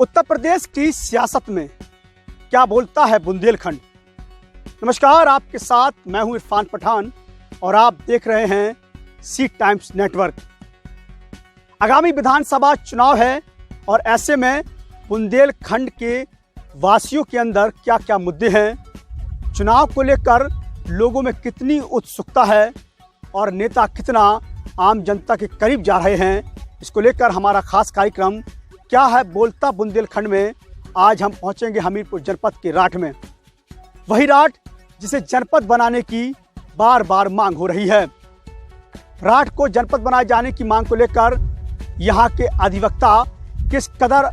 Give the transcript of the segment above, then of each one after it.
उत्तर प्रदेश की सियासत में क्या बोलता है बुंदेलखंड। नमस्कार, आपके साथ मैं हूं इरफान पठान और आप देख रहे हैं सी टाइम्स नेटवर्क। आगामी विधानसभा चुनाव है और ऐसे में बुंदेलखंड के वासियों के अंदर क्या क्या मुद्दे हैं, चुनाव को लेकर लोगों में कितनी उत्सुकता है और नेता कितना आम जनता के करीब जा रहे हैं, इसको लेकर हमारा खास कार्यक्रम क्या है बोलता बुंदेलखंड में आज हम पहुंचेंगे हमीरपुर जनपद के राठ में। वही राठ जिसे जनपद बनाने की बार बार मांग हो रही है। राठ को जनपद बनाए जाने की मांग को लेकर यहाँ के अधिवक्ता किस कदर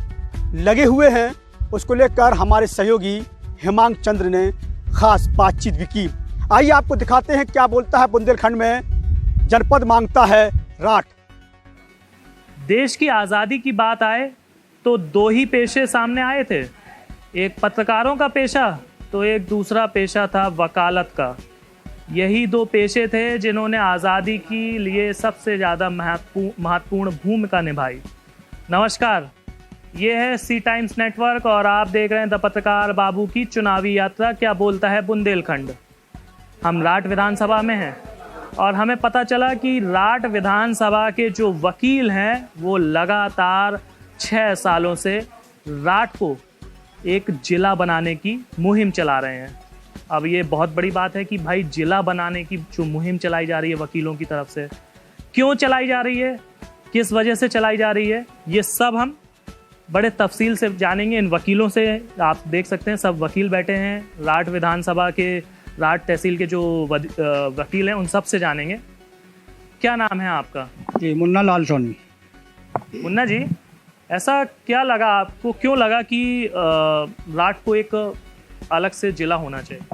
लगे हुए हैं, उसको लेकर हमारे सहयोगी हेमांग चंद्र ने खास बातचीत भी की। आइए आपको दिखाते हैं क्या बोलता है बुंदेलखंड में जनपद मांगता है राठ। देश की आज़ादी की बात आए तो दो ही पेशे सामने आए थे, एक पत्रकारों का पेशा तो एक दूसरा पेशा था वकालत का। यही दो पेशे थे जिन्होंने आज़ादी के लिए सबसे ज़्यादा महत्वपूर्ण भूमिका निभाई। नमस्कार, ये है सी टाइम्स नेटवर्क और आप देख रहे हैं द पत्रकार बाबू की चुनावी यात्रा क्या बोलता है बुंदेलखंड। हम राठ विधानसभा में हैं और हमें पता चला कि राठ विधानसभा के जो वकील हैं वो लगातार 6 सालों से राठ को एक जिला बनाने की मुहिम चला रहे हैं। अब ये बहुत बड़ी बात है कि भाई जिला बनाने की जो मुहिम चलाई जा रही है वकीलों की तरफ से, क्यों चलाई जा रही है, किस वजह से चलाई जा रही है, ये सब हम बड़े तफसील से जानेंगे इन वकीलों से। आप देख सकते हैं सब वकील बैठे हैं, राठ विधानसभा के राठ तहसील के जो वकील हैं उन सब से जानेंगे। क्या नाम है आपका? जी, मुन्ना लाल सोनी। मुन्ना जी, ऐसा क्या लगा आपको, क्यों लगा कि राठ को एक अलग से जिला होना चाहिए?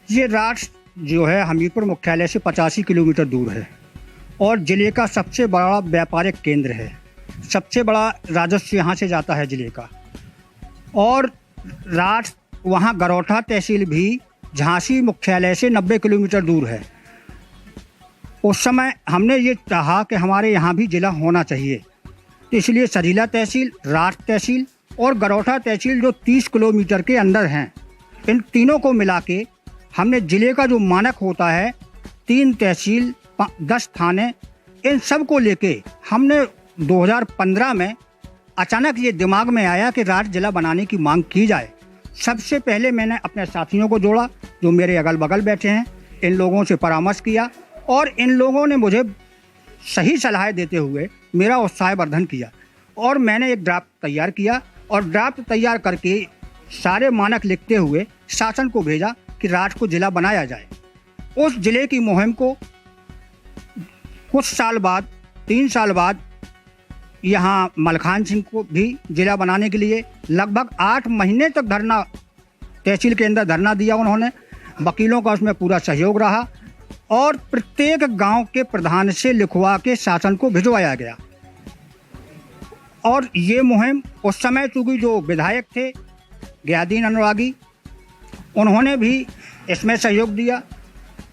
ये राठ जो है हमीरपुर मुख्यालय से 85 किलोमीटर दूर है और जिले का सबसे बड़ा व्यापारिक केंद्र है। सबसे बड़ा राजस्व यहाँ से जाता है जिले का। और राठ वहाँ गरौठा तहसील भी झांसी मुख्यालय से 90 किलोमीटर दूर है। उस समय हमने ये चाहा कि हमारे यहाँ भी जिला होना चाहिए, तो इसलिए सरीला तहसील, राठ तहसील और गरौठा तहसील जो 30 किलोमीटर के अंदर हैं, इन तीनों को मिला के हमने जिले का जो मानक होता है 3 तहसील 10 थाने, इन सब को लेके हमने 2015 में अचानक ये दिमाग में आया कि राठ जिला बनाने की मांग की जाए। सबसे पहले मैंने अपने साथियों को जोड़ा जो मेरे अगल बगल बैठे हैं, इन लोगों से परामर्श किया और इन लोगों ने मुझे सही सलाह देते हुए मेरा उत्साहवर्धन किया और मैंने एक ड्राफ्ट तैयार किया और ड्राफ्ट तैयार करके सारे मानक लिखते हुए शासन को भेजा कि राठ को जिला बनाया जाए। उस जिले की मुहिम को कुछ साल बाद, 3 साल बाद, यहाँ मलखान सिंह को भी जिला बनाने के लिए लगभग 8 महीने तक धरना, तहसील के अंदर धरना दिया उन्होंने। वकीलों का उसमें पूरा सहयोग रहा और प्रत्येक गांव के प्रधान से लिखवा के शासन को भिजवाया गया। और ये मुहिम उस समय चूँकि जो विधायक थे गयादीन अनुरागी, उन्होंने भी इसमें सहयोग दिया।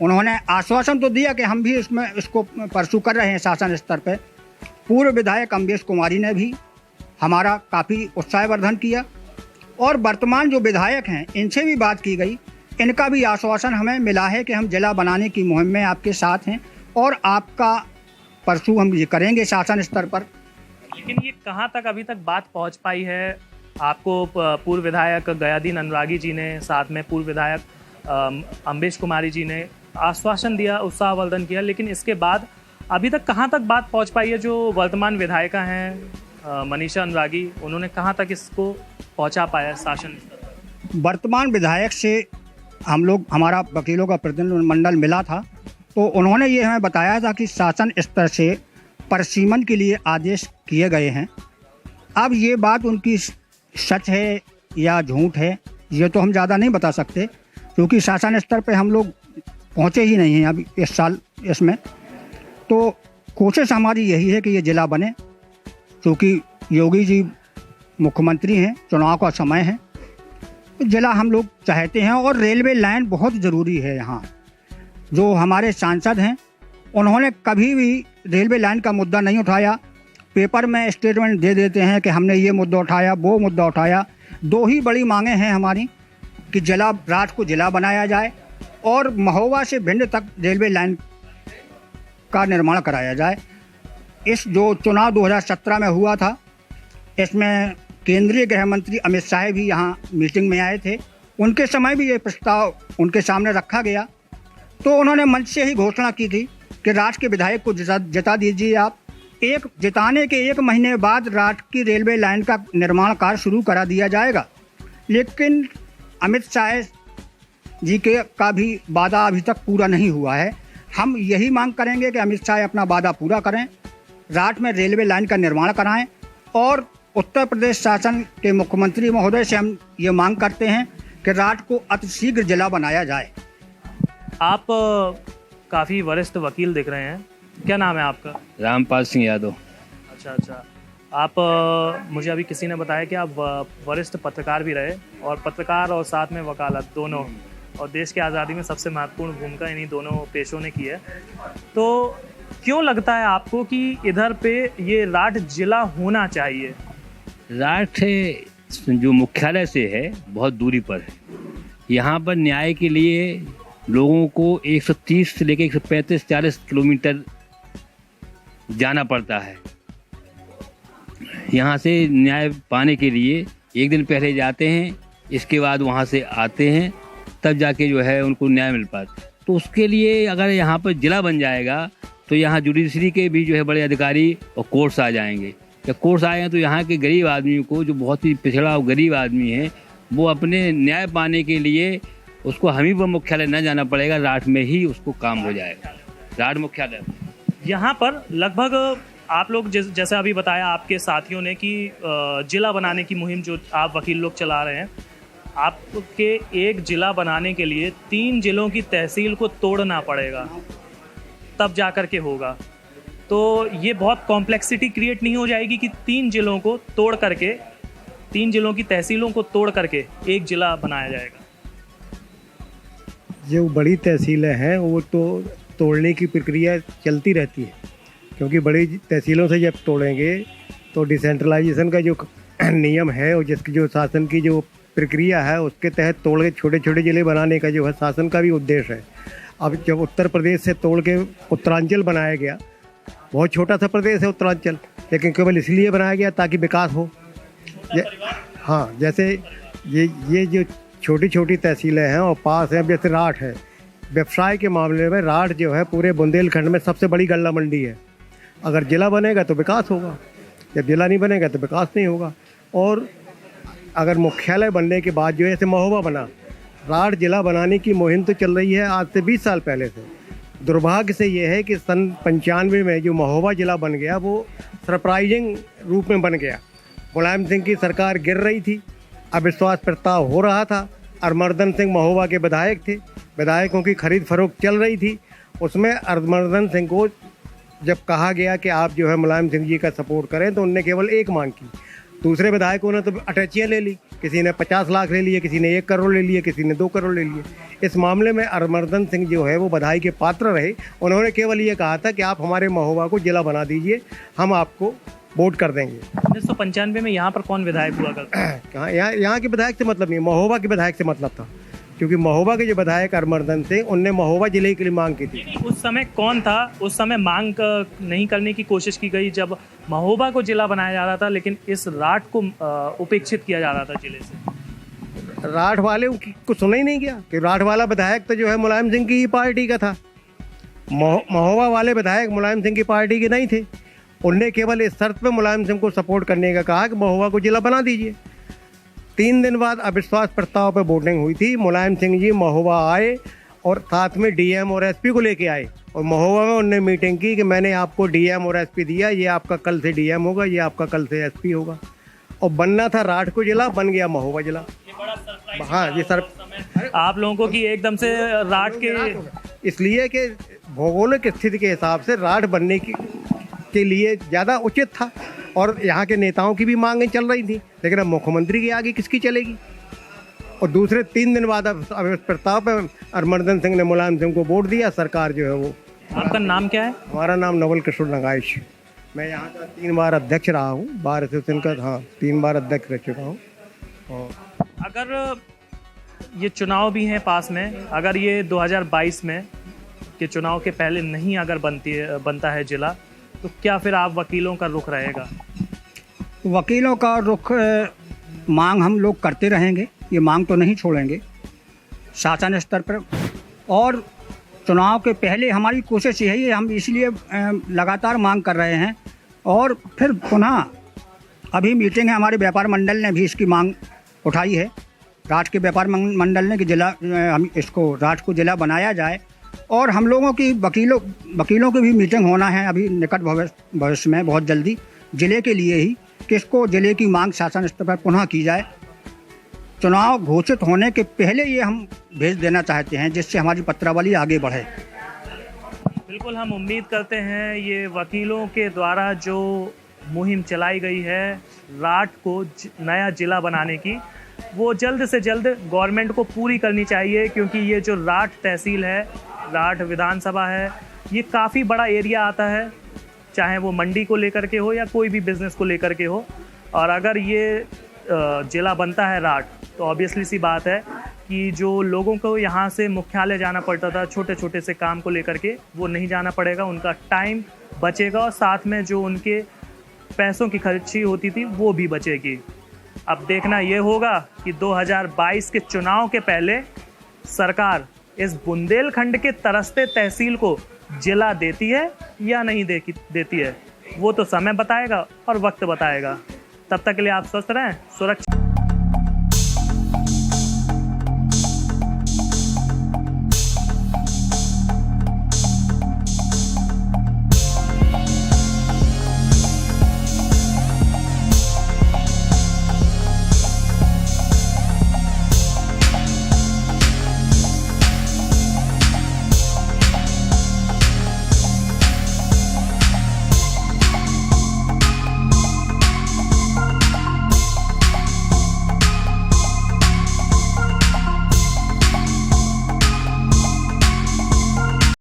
उन्होंने आश्वासन तो दिया कि हम भी इसको परसू कर रहे हैं शासन स्तर पर। पूर्व विधायक अम्बेश कुमारी ने भी हमारा काफ़ी उत्साहवर्धन किया और वर्तमान जो विधायक हैं इनसे भी बात की गई। इनका भी आश्वासन हमें मिला है कि हम जिला बनाने की मुहिम में आपके साथ हैं और आपका परसू हम ये करेंगे शासन स्तर पर। लेकिन ये कहाँ तक अभी तक बात पहुँच पाई है? आपको पूर्व विधायक गयादीन अनुरागी जी ने, साथ में पूर्व विधायक अम्बेश कुमारी जी ने आश्वासन दिया, उत्साहवर्धन किया, लेकिन इसके बाद अभी तक कहाँ तक बात पहुँच पाई है? जो वर्तमान विधायिका हैं मनीषा अनुरागी, उन्होंने कहाँ तक इसको पहुँचा पाया शासन स्तर पर? वर्तमान विधायक से हम लोग, हमारा वकीलों का प्रतिनिधिमंडल मिला था तो उन्होंने ये हमें बताया था कि शासन स्तर से परिसीमन के लिए आदेश किए गए हैं। अब ये बात उनकी सच है या झूठ है ये तो हम ज़्यादा नहीं बता सकते, क्योंकि शासन स्तर पे हम लोग पहुँचे ही नहीं हैं अभी इस साल। इसमें तो कोशिश हमारी यही है कि ये ज़िला बने, क्योंकि योगी जी मुख्यमंत्री हैं, चुनाव का समय है, तो ज़िला हम लोग चाहते हैं। और रेलवे लाइन बहुत ज़रूरी है यहाँ। जो हमारे सांसद हैं उन्होंने कभी भी रेलवे लाइन का मुद्दा नहीं उठाया। पेपर में स्टेटमेंट दे देते हैं कि हमने ये मुद्दा उठाया, वो मुद्दा उठाया। दो ही बड़ी मांगें हैं हमारी कि राठ को जिला बनाया जाए और महोबा से भिंड तक रेलवे लाइन का निर्माण कराया जाए। इस जो चुनाव 2017 में हुआ था, इसमें केंद्रीय गृह मंत्री अमित शाह भी यहाँ मीटिंग में आए थे। उनके समय भी ये प्रस्ताव उनके सामने रखा गया, तो उन्होंने मंच से ही घोषणा की थी कि राठ के विधायक को जिता दीजिए आप। जिताने के 1 महीने बाद राठ की रेलवे लाइन का निर्माण कार्य शुरू करा दिया जाएगा। लेकिन अमित शाह जी का भी वादा अभी तक पूरा नहीं हुआ है। हम यही मांग करेंगे कि अमित शाह अपना वादा पूरा करें, राठ में रेलवे लाइन का निर्माण कराएं और उत्तर प्रदेश शासन के मुख्यमंत्री महोदय से हम ये मांग करते हैं कि राठ को अतिशीघ्र जिला बनाया जाए। आप काफ़ी वरिष्ठ वकील दिख रहे हैं, क्या नाम है आपका? रामपाल सिंह यादव। अच्छा। आप मुझे अभी किसी ने बताया कि आप वरिष्ठ पत्रकार भी रहे, और पत्रकार और साथ में वकालत दोनों, और देश की आज़ादी में सबसे महत्वपूर्ण भूमिका इन्हीं दोनों पेशों ने की है। तो क्यों लगता है आपको कि इधर पे ये राठ जिला होना चाहिए? राठ जो मुख्यालय से है बहुत दूरी पर है। यहाँ पर न्याय के लिए लोगों को 130 से लेकर 135-40 किलोमीटर जाना पड़ता है। यहाँ से न्याय पाने के लिए एक दिन पहले जाते हैं, इसके बाद वहाँ से आते हैं, तब जाके जो है उनको न्याय मिल पाता है। तो उसके लिए अगर यहाँ पर जिला बन जाएगा तो यहाँ जुडिशरी के भी जो है बड़े अधिकारी और कोर्ट्स आ जाएंगे। जब कोर्ट्स आए हैं तो यहाँ के गरीब आदमी को, जो बहुत ही पिछड़ा और गरीब आदमी है, वो अपने न्याय पाने के लिए उसको हमीरपुर मुख्यालय न जाना पड़ेगा, राठ में ही उसको काम हो जाएगा। राठ मुख्यालय यहाँ पर लगभग आप लोग जैसे अभी बताया आपके साथियों ने कि जिला बनाने की मुहिम जो आप वकील लोग चला रहे हैं, आपके एक जिला बनाने के लिए 3 जिलों की तहसील को तोड़ना पड़ेगा, तब जा कर के होगा। तो ये बहुत कॉम्प्लेक्सिटी क्रिएट नहीं हो जाएगी कि 3 जिलों को तोड़ करके, 3 जिलों की तहसीलों को तोड़ करके एक जिला बनाया जाएगा? जो बड़ी तहसीलें हैं वो तो तोड़ने की प्रक्रिया चलती रहती है, क्योंकि बड़ी तहसीलों से जब तोड़ेंगे तो डिसेंट्रलाइजेशन का जो नियम है और जिसकी जो शासन की जो प्रक्रिया है उसके तहत तोड़ के छोटे छोटे ज़िले बनाने का जो है शासन का भी उद्देश्य है। अब जब उत्तर प्रदेश से तोड़ के उत्तरांचल बनाया गया, बहुत छोटा सा प्रदेश है उत्तरांचल, लेकिन केवल इसलिए बनाया गया ताकि विकास हो। हाँ, जैसे ये जो छोटी छोटी तहसीलें हैं और पास हैं, जैसे राठ है, व्यवसाय के मामले में राठ जो है पूरे बुंदेलखंड में सबसे बड़ी गल्ला मंडी है। अगर जिला बनेगा तो विकास होगा, जब जिला नहीं बनेगा तो विकास नहीं होगा। और अगर मुख्यालय बनने के बाद जो है, जैसे महोबा बना, राठ जिला बनाने की मुहिम तो चल रही है आज से 20 साल पहले से। दुर्भाग्य से ये है कि सन 95 में जो महोबा जिला बन गया वो सरप्राइजिंग रूप में बन गया। मुलायम सिंह की सरकार गिर रही थी, अविश्वास प्रस्ताव हो रहा था, अरमर्दन सिंह महोबा के विधायक थे, विधायकों की खरीद फरोख्त चल रही थी। उसमें अरमर्दन सिंह को जब कहा गया कि आप जो है मुलायम सिंह जी का सपोर्ट करें, तो उनने केवल एक मांग की। दूसरे विधायकों ने तो अटैचियाँ ले ली, किसी ने 50 लाख ले लिए, किसी ने 1 करोड़ ले लिए, किसी ने 2 करोड़ ले लिए। इस मामले में अरमर्दन सिंह जो है वो बधाई के पात्र रहे। उन्होंने केवल ये कहा था कि आप हमारे महोबा को जिला बना दीजिए, हम आपको वोट कर देंगे। 1995 में यहाँ पर कौन विधायक हुआ करता? कहाँ, यहाँ के विधायक से मतलब नहीं, महोबा के विधायक से मतलब था, क्योंकि महोबा के जो विधायक अरमर्दन सिंह, उनने महोबा जिले के लिए मांग की थी। उस समय कौन था? उस समय मांग नहीं करने की कोशिश की गई जब महोबा को जिला बनाया जा रहा था, लेकिन इस राठ को उपेक्षित किया जा रहा था जिले से। राठ वाले को सुना ही नहीं गया कि राठ वाला विधायक तो जो है मुलायम सिंह की ही पार्टी का था। महोबा वाले विधायक मुलायम सिंह की पार्टी के नहीं थे। उनने केवल इस शर्त पे मुलायम सिंह को सपोर्ट करने का कहा कि महोबा को जिला बना दीजिए। 3 दिन बाद अविश्वास प्रस्ताव पर वोटिंग हुई थी। मुलायम सिंह जी महोबा आए और साथ में डीएम और एसपी को लेके आए, और महोबा में उनने मीटिंग की कि मैंने आपको डीएम और एसपी दिया, ये आपका कल से डीएम होगा, ये आपका कल से एसपी होगा। और बनना था राठ को जिला, बन गया महोबा जिला। हाँ, ये सर आप लोगों को कि एकदम से राठ के, इसलिए कि भौगोलिक स्थिति के हिसाब से राठ बनने के लिए ज़्यादा उचित था, और यहाँ के नेताओं की भी मांगें चल रही थी, लेकिन अब मुख्यमंत्री के आगे किसकी चलेगी। और दूसरे 3 दिन बाद अब प्रस्ताव पर अरमर्दन सिंह ने मुलायम सिंह को वोट दिया, सरकार जो है वो। आपका नाम क्या है? हमारा नाम नवल किशोर नगाइश। मैं यहाँ का 3 बार अध्यक्ष रहा हूँ, बार एसोसिएशन का, हाँ 3 बार अध्यक्ष रह चुका हूँ। और अगर ये चुनाव भी हैं पास में, अगर ये 2022 में के चुनाव के पहले नहीं अगर बनता है जिला, तो क्या फिर आप वकीलों का रुख रहेगा? वकीलों का रुख मांग हम लोग करते रहेंगे, ये मांग तो नहीं छोड़ेंगे शासन स्तर पर। और चुनाव के पहले हमारी कोशिश यही है, हम इसलिए लगातार मांग कर रहे हैं। और फिर पुनः अभी मीटिंग है, हमारे व्यापार मंडल ने भी इसकी मांग उठाई है, राष्ट्र के व्यापार मंडल ने कि जिला, हम इसको राष्ट्र को जिला बनाया जाए। और हम लोगों की वकीलों की भी मीटिंग होना है अभी निकट भविष्य में, बहुत जल्दी, जिले के लिए ही, कि इसको जिले की मांग शासन स्तर पर पुनः की जाए। चुनाव घोषित होने के पहले ये हम भेज देना चाहते हैं, जिससे हमारी पत्रावली आगे बढ़े। बिल्कुल, हम उम्मीद करते हैं ये वकीलों के द्वारा जो मुहिम चलाई गई है राठ को नया जिला बनाने की, वो जल्द से जल्द गवर्नमेंट को पूरी करनी चाहिए। क्योंकि ये जो राठ तहसील है, राठ विधानसभा है, ये काफ़ी बड़ा एरिया आता है, चाहे वो मंडी को लेकर के हो या कोई भी बिज़नेस को लेकर के हो। और अगर ये ज़िला बनता है राठ, तो ऑब्वियसली सी बात है कि जो लोगों को यहाँ से मुख्यालय जाना पड़ता था छोटे छोटे से काम को लेकर के, वो नहीं जाना पड़ेगा, उनका टाइम बचेगा और साथ में जो उनके पैसों की खर्ची होती थी वो भी बचेगी। अब देखना ये होगा कि 2022 के चुनाव के पहले सरकार इस बुंदेलखंड के तरसते तहसील को जिला देती है या नहीं देती है, वो तो समय बताएगा और वक्त बताएगा। तब तक के लिए आप स्वस्थ रहें, सुरक्षित